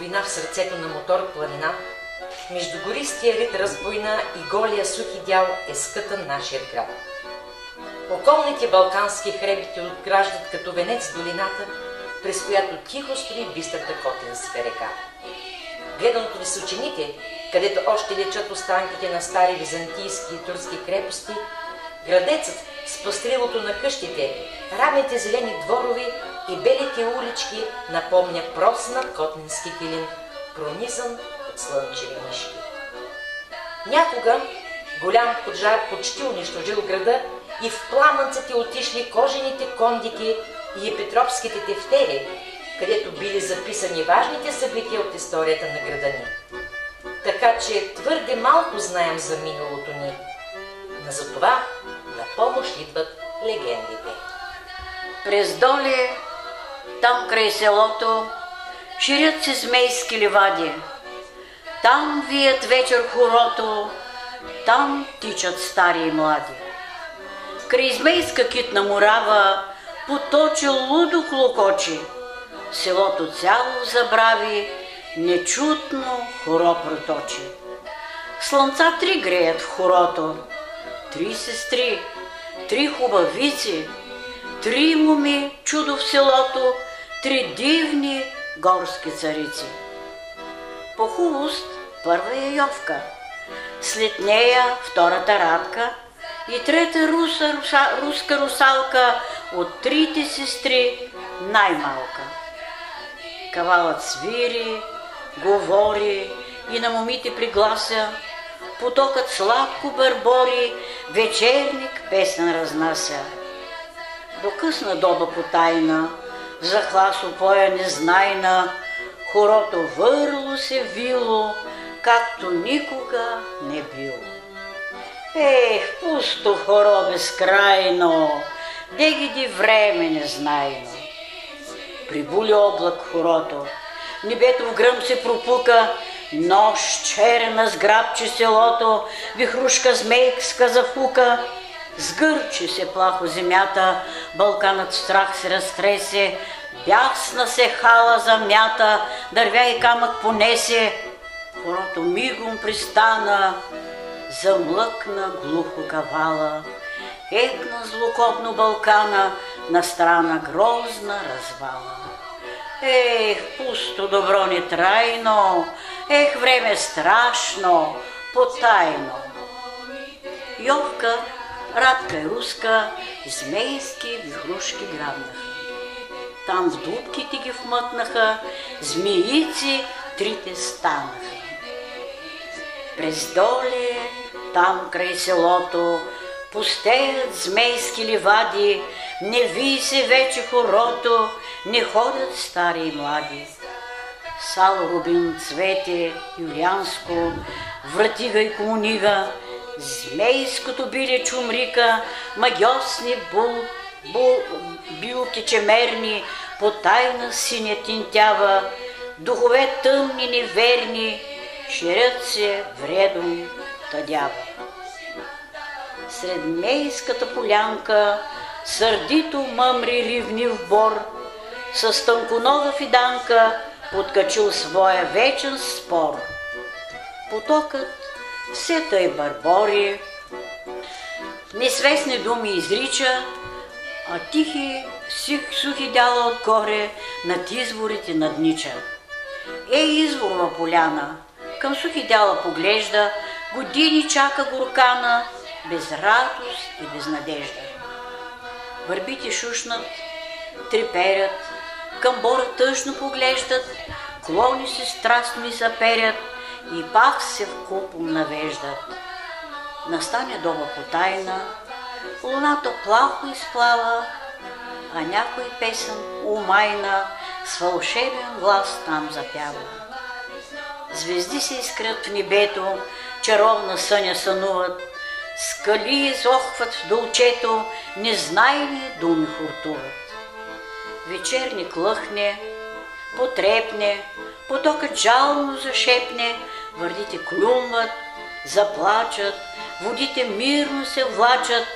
долина в сърцето на мотор планина, между гористия рид разбойна и голия сухи дял е скътан нашият град. Околните балкански хребти отграждат като венец долината, през която тихо строи бистрата Котленска река. Гледаното височините, където още лечат останките на стари византийски и турски крепости, градецът с пастрилото на къщите, равните зелени дворове и белите улички напомня проснат Котленски килим, пронизан от слънчеви мишки. Някога голям пожар почти унищожил града и в пламъците отишли кожените кондики и епетропските тефтери, където били записани важните събития от историята на града ни. Така че твърде малко знаем за миналото ни, но за това на помощ идват легендите. През доле, там край селото, ширят се змейски ливади. Там вият вечер хорото, там тичат стари и млади. Край змейска китна морава поточи лудо клокочи. Селото цяло забрави, нечутно хоро проточи. Слънца 3 греят в хорото, 3 сестри, 3 хубавици, 3 моми чудо в селото, 3 дивни горски царици. По хубост първа е Йовка, след нея втората Радка и трета руска русалка от 3 сестри най-малка. Кавалът свири, говори и на момите приглася, потокът сладко бърбори, вечерник песен разнася. До късна доба потайна, в захлас опоя незнайна, хорото върло се вило, както никога не било. Ех, пусто хоро безкрайно, де гиди време незнайно. Прибули облак хорото, небето в гръм се пропука, нощ черна сграбчи селото, вихрушка змейкска зафука. Сгърчи се плахо земята, Балканът в страх се разтресе, бясна се хала замята, дървя и камък понесе. Хорото мигом пристана, замлъкна глухо кавала, екна злокобно Балкана, на страна грозна развала. Ех, пусто добро нетрайно, ех, време страшно, потайно. Йовка, Радка и Руска, змейски вихрушки грабнаха. Там в дупките ги вмътнаха, змеици 3 станаха. През доле, там край селото, пустеят змейски ливади, не вий се вече хорото, не ходят стари и млади. Сало рубин цвете, юлианско, вратига и комунига, змейското биле чумрика, магиосни билки чемерни, потайна синя тинтява, духове тъмни неверни, ширят се вредом тъдява. Сред мейската полянка сърдито мъмри ривнив бор, с тънконога фиданка подкачил своя вечен спор. Потокът все тъй бърбори, несвестни думи изрича, а тихи сухи дяла отгоре над изворите наднича. Изворва поляна, към сухи дяла поглежда, години чака горкана, без радост и без надежда. Върбите шушнат, треперят, към бора тъжно поглеждат, клони се страстно и заперят и пак се вкупом навеждат. Настане доба потайна, луната плахо изплава, а някой песен умайна с вълшебен глас там запява. Звезди се изкрят в небето, чаровна съня сънуват, скали изохват в долчето, незнайни думи хуртуват. Вечерник лъхне, потрепне, потокът жално зашепне, върдите клюмват, заплачат, водите мирно се влачат.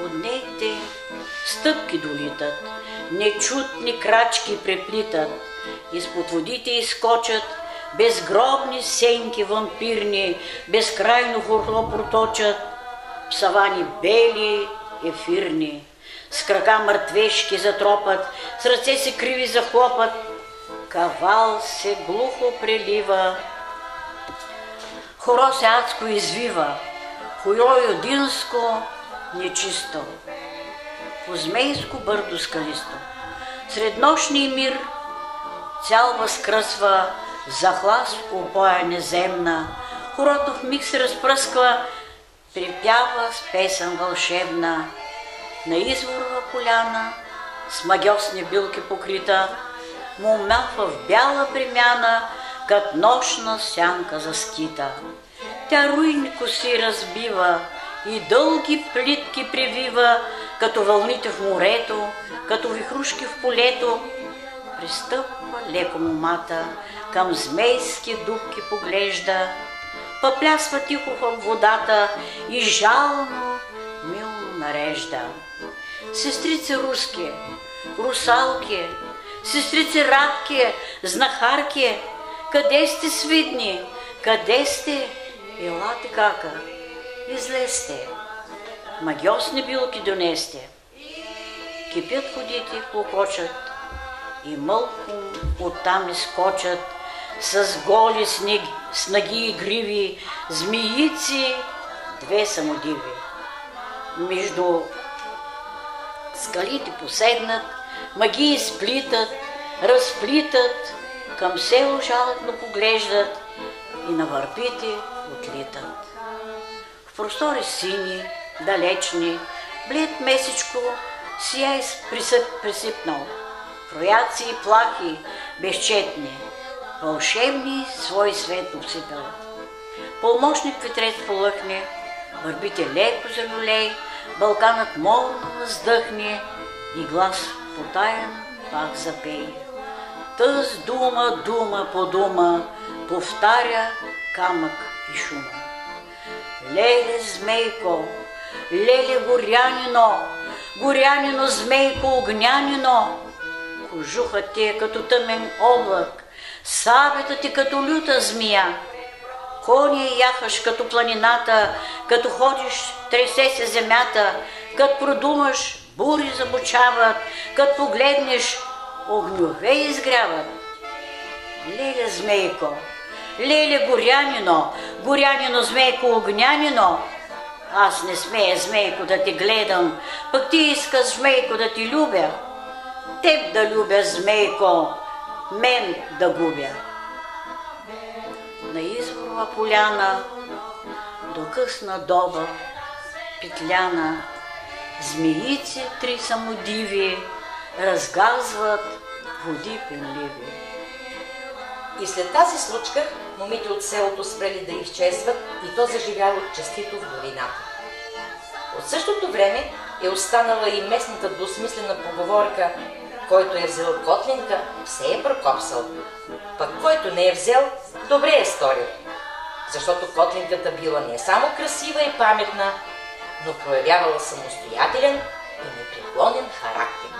От нейте стъпки долитат, нечутни крачки преплитат, изпод водите изскочат безгробни сенки вампирни, безкрайно хурло проточат, псавани бели, ефирни, с крака мъртвешки затропат, с ръце се криви захлопат, кавал се глухо прелива, хоро се адско извива, хуйро юдинско нечисто, по змейско бърдо скалисто. Сред нощния мир цял възкръсва, захлас в опоя неземна, хорото в миг се разпръсква, припява с песен вълшебна. На изворова поляна, с магиосни билки покрита, момелва в бяла премяна, кът нощна сянка заскита. Тя руйни коси разбива и дълги плитки превива, като вълните в морето, като вихрушки в полето. Пристъпва леко момата, към змейски дупки поглежда, пъплясва тихо в водата и жално, милно нарежда. Сестрице руски, русалки, сестрице рабки, знахарки, къде сте свидни, къде сте? Елате кака, излезте, магиосни билки донесте. Кипят водите, клокочат и мълком оттам изкочат с голи снаги и гриви, змиици, две самодиви. Между скалите поседнат, магии сплитат, разплитат, към село жалътно поглеждат и на върбите отлитат. В простори сини, далечни, блед месечко сияй присипнал, прояци и плахи безчетни, вълшебни свой свет обсипал. Полнощник ветрец полъхне, върбите леко залюлей, Балканът морно въздъхне и глас потаян пак запей. Тъз дума, дума по дума, повтаря камък и шума. Леле, змейко, леле, горянино, горянино, змейко, огнянино, кожухът ти е като тъмен облак, сабята ти като люта змия, коня яхаш като планината, като ходиш, тресе се земята, като продумаш, бури забучават, като погледнеш, огньове изгряват. Леле, змейко, леле, горянино, горянино, змейко, огнянино, аз не смея, змейко, да те гледам, пък ти искаш, змейко, да ти любя. Теб да любя, змейко, мен да губя. На изворова поляна, до късна доба, петляна, змиици три самодиви разгазват води пенливи. И след тази случка момите от селото спрели да изчезват и то заживяло честито в долината. От същото време е останала и местната двусмислена поговорка: който е взел котлинка, все е прокопсал, пък който не е взел, добре е сторил. Защото котлинката била не само красива и паметна, но проявявала самостоятелен и непреклонен характер.